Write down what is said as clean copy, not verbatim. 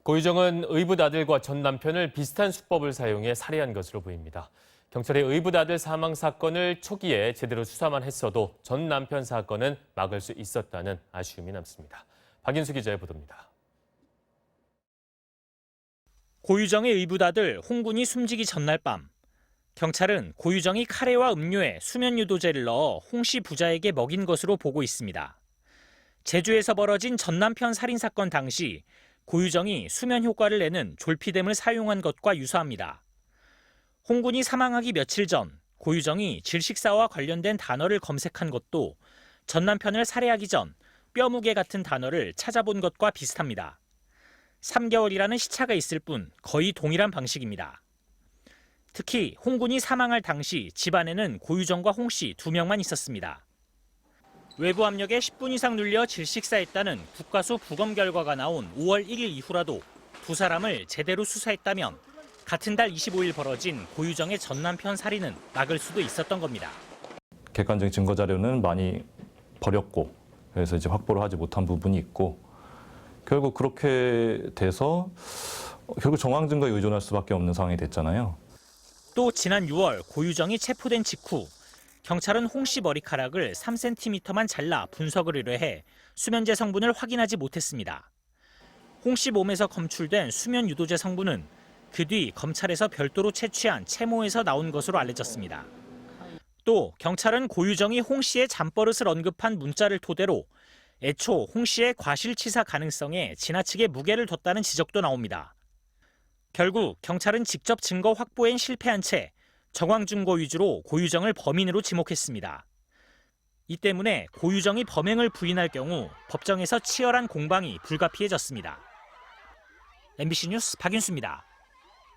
고유정은 의붓 아들과 전 남편을 비슷한 수법을 사용해 살해한 것으로 보입니다. 경찰의 의붓 아들 사망 사건을 초기에 제대로 수사만 했어도 전 남편 사건은 막을 수 있었다는 아쉬움이 남습니다. 박인수 기자의 보도입니다. 고유정의 의붓 아들 홍군이 숨지기 전날 밤, 경찰은 고유정이 카레와 음료에 수면 유도제를 넣어 홍 씨 부자에게 먹인 것으로 보고 있습니다. 제주에서 벌어진 전 남편 살인 사건 당시 고유정이 수면 효과를 내는 졸피뎀을 사용한 것과 유사합니다. 홍군이 사망하기 며칠 전 고유정이 질식사와 관련된 단어를 검색한 것도 전 남편을 살해하기 전 뼈무게 같은 단어를 찾아본 것과 비슷합니다. 3개월이라는 시차가 있을 뿐 거의 동일한 방식입니다. 특히 홍군이 사망할 당시 집안에는 고유정과 홍 씨 2명만 있었습니다. 외부 압력에 10분 이상 눌려 질식사했다는 국과수 부검 결과가 나온 5월 1일 이후라도 두 사람을 제대로 수사했다면 같은 달 25일 벌어진 고유정의 전 남편 살인은 막을 수도 있었던 겁니다. 객관적인 증거 자료는 많이 버렸고 그래서 이제 확보를 하지 못한 부분이 있고 결국 그렇게 돼서 결국 정황 증거에 의존할 수밖에 없는 상황이 됐잖아요. 또 지난 6월 고유정이 체포된 직후 경찰은 홍 씨 머리카락을 3cm만 잘라 분석을 의뢰해 수면제 성분을 확인하지 못했습니다. 홍 씨 몸에서 검출된 수면 유도제 성분은 그 뒤 검찰에서 별도로 채취한 채모에서 나온 것으로 알려졌습니다. 또 경찰은 고유정이 홍 씨의 잠버릇을 언급한 문자를 토대로 애초 홍 씨의 과실치사 가능성에 지나치게 무게를 뒀다는 지적도 나옵니다. 결국 경찰은 직접 증거 확보엔 실패한 채 정황 증거 위주로 고유정을 범인으로 지목했습니다. 이 때문에 고유정이 범행을 부인할 경우 법정에서 치열한 공방이 불가피해졌습니다. MBC 뉴스 박윤수입니다.